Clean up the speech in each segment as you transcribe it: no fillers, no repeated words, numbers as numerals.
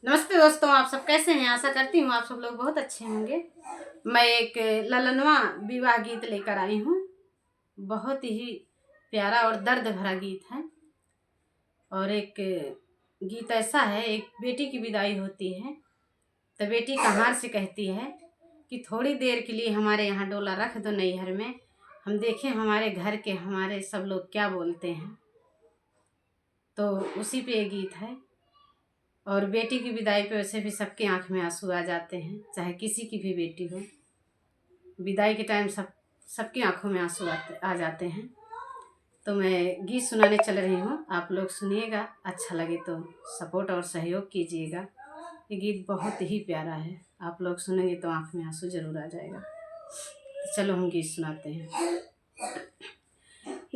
नमस्ते दोस्तों, आप सब कैसे हैं। आशा करती हूँ आप सब लोग बहुत अच्छे होंगे। मैं एक ललनवा विवाह गीत लेकर आई हूँ। बहुत ही प्यारा और दर्द भरा गीत है। और एक गीत ऐसा है, एक बेटी की विदाई होती है तो बेटी कहार से कहती है कि थोड़ी देर के लिए हमारे यहाँ डोला रख दो नैहर में, हम देखें हमारे घर के हमारे सब लोग क्या बोलते हैं। तो उसी पे ये गीत है। और बेटी की विदाई पे वैसे भी सबके आंख में आंसू आ जाते हैं, चाहे किसी की भी बेटी हो। विदाई के टाइम सबकी आंखों में आंसू आ जाते हैं। तो मैं गीत सुनाने चल रही हूँ, आप लोग सुनिएगा। अच्छा लगे तो सपोर्ट और सहयोग कीजिएगा। ये गीत बहुत ही प्यारा है, आप लोग सुनेंगे तो आंख में आंसू जरूर आ जाएगा। तो चलो हम गीत सुनाते हैं।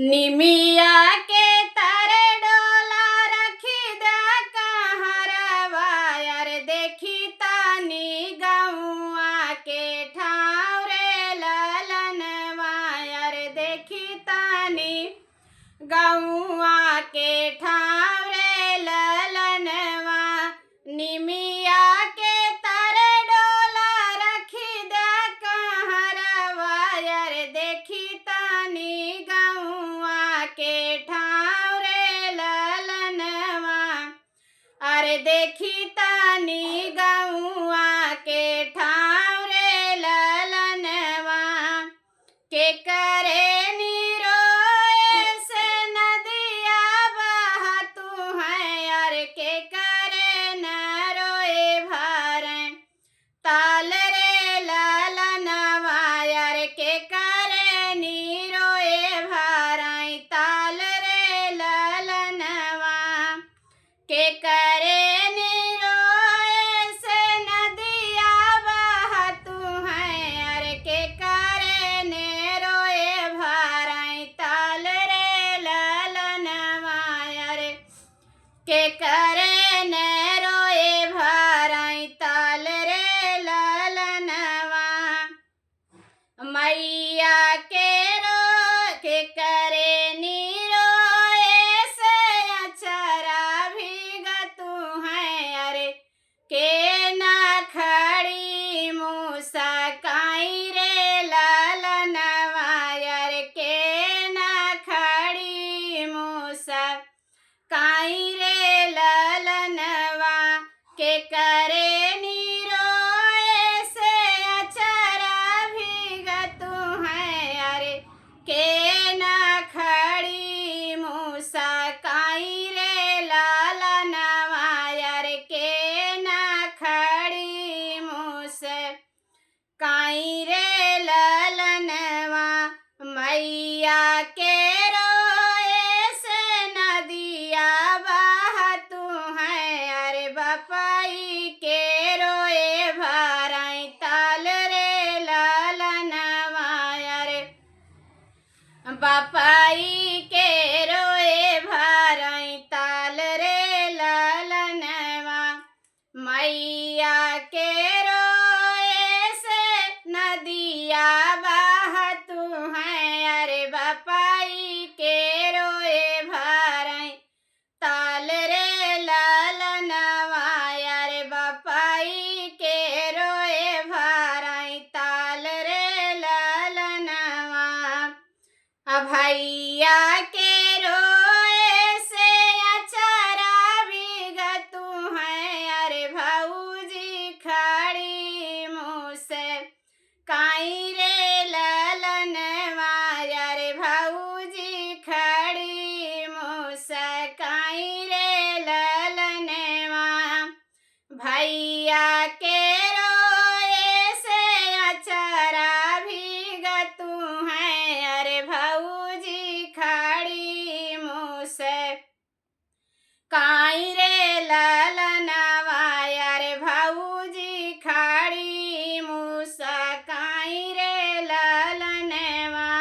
निमिया के तारे डोला रखी दा कहरवा, यार देखी तानी गौआ के ठाव रे ललनवा, यार देखी तानी गौआ के ठाव रे ललनवा। निमिया के तारे डोला रखी दा कहरवा, यार देखी तानी गौआ के ठाव रे ललनवा, अरे देखी तानी गौआ के ठाव रे ललनवा। के करे निरोए से नदिया बहतु है, अरे के करे न रोए भरें ताल रे ललनवा, यार के करे नी रोए भराई ताल रे ललनवा। के करे नी रोए से नदिया बहतु है, अरे के करे ने रोए भराई ताल रे ललनवा, अरे के करे ने रोए भराई ताल रे ललनवा। मैया के करे नी रोए से अचरा भीगतु है, अरे के ना खड़ी मुसकाई रे ललनवा, अरे के ना खड़ी मुसकाई रे ललनवा। के करे नी रोए से अचरा भीगतु है, अरे के ना खड़ी मुसकाई रे ललनवा, अरे के ना खड़ी मुसकाई रे ललनवा। मैया के रोए से नदिया बहतु है, अरे बपाई के रोए भराई ताल रे ललनवा, अरे बपाई के रोए भराई ताल रे ललनवा। मैया के रोए से नदिया बहतु है, अरे बपाई के रोए भराई ताल रे ललनवा, अरे बपाई के रोए भराई ताल रे ललनवा। भैया के रोए से अचरा भीगतु है, अरे भौजी खड़ी मुसकाई रे ललनवा, अरे भौजी खड़ी मुसकाई रे ललनवा। भैया के रोए से अचरा भीगतु है, अरे भौजी खड़ी मुसकाई रे ललनवा, अरे भौजी खड़ी मुसकाई रे ललनवा।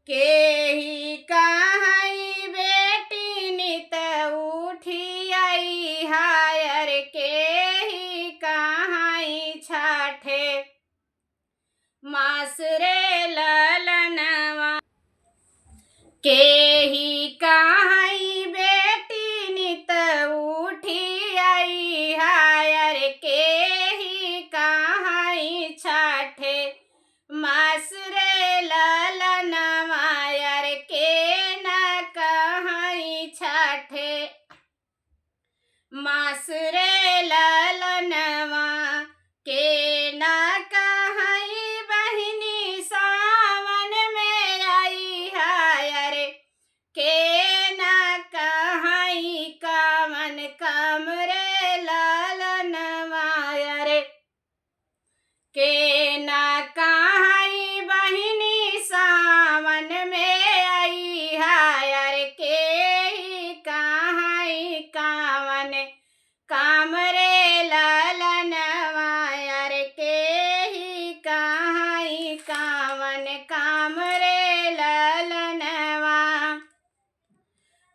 केही कहाई बेटी नित उठी आई हाय, अरे केही कहाई छाठे मास रे ललनवा। केही कहाई बेटी नित उठी मासरे ललनवा के न कहई बहिनी सावन में आई है रे के न कहई कवन कमरे ललनवा रे के न कहई बहिनी सावन में आई है रे के ही कहई कावन कामरे ललनवा रे के ही कहई कावन कामरे ललनवा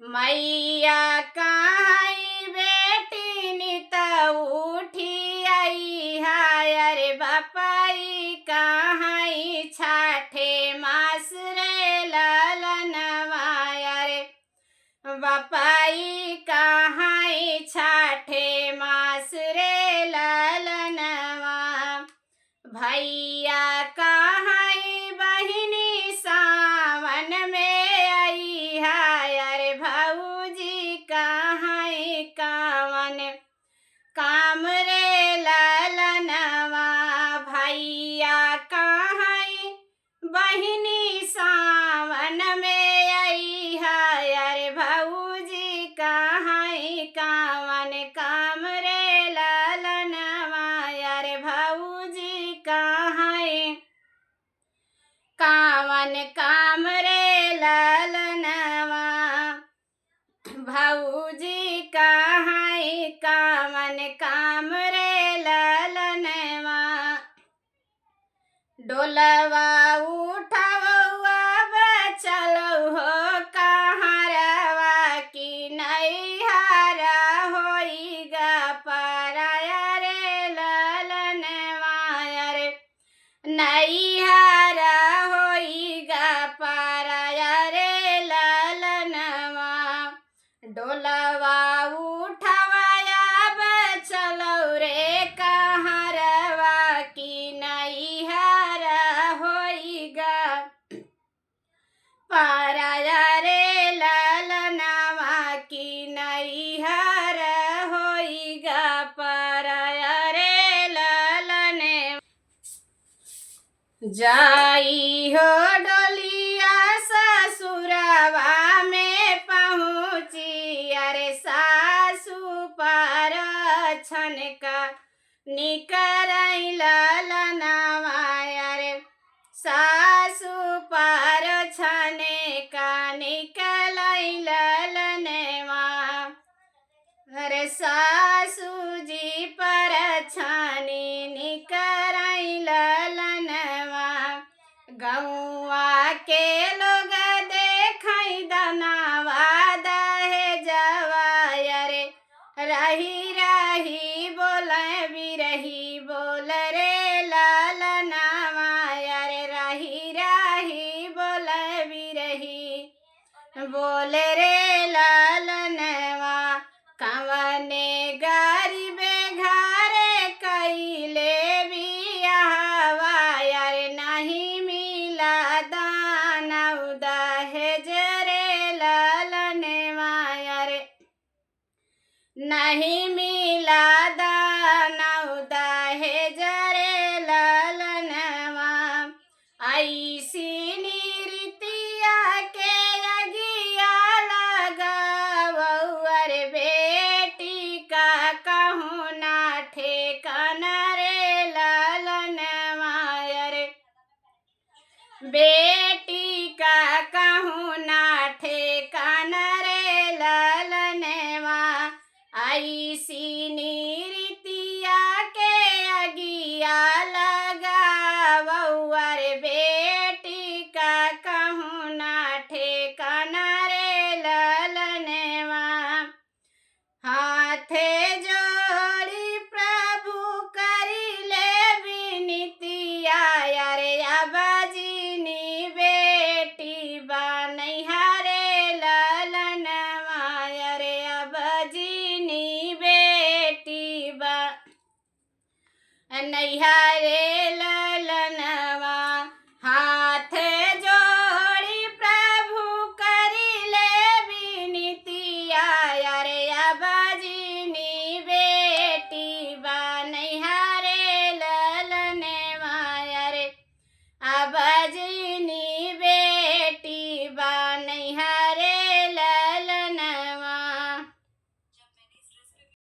मैया कहई बेटी नित उठी आई है रे बापाई कहई छाठे मास रे ललनवा रे बापाई कहई छाठे मास रे ललनवा भैया कहई बहिनी सावन में आई है रे भौजी कहई कावन काम रे ललनवा भैया कहई बहिनी सावन में आई है रे भौजी कहई कावन काम रे ललनवा रे भौजी कहई कावन काम रे ललनवा भौजी कहई कावन काम रे ललनवा डोलवा उठवआ चलो हो कहरवा की नैहरा होइगा पराया रे ललनवा रे नैहरा होइगा पराया रे ललनवा डोलवा उठवाया चलो रे कहरवा की नैहरा होइगा पराया रे ललनवा की नैहरा होइगा पराया रे ललनवा जाई हो डोलिया ससुरवा में पहुँची अरे सासु पर छनका निकरई ललनवा रे सासु पर छनका निकलई ललनवा अरे सासु जी पर छानी निकरई ललनवा गौआ के लोग देखई दनावा दहेजवा रे रही रही बोल बिरही बोल रे ललनवा रे रही रही बोल बिरही बोल रे ललनवा कवने गरीबे घरे कैले बियाहवा रे नहीं मिला दाना दहेज रे ललनवा रे नहीं मिला दाना दहेज रे ललनवा ऐसी रीतिया के अगिया लगावौ रे बेटी का कहूँ ना ठेकाना रे ललनवा रे बेटी का कहूँ ना ठेकाना रे ललनवा ऐसी रीतिया के अगिया लगावौ रे बेटी का कहूँ ना ठेकाना रे ललनवा हाथे जोड़ी प्रभु करिले विनतिया रे अबजिनी बेटी बनैहा रे ललनवा रे अबजिनी बेटी बा नैहा रे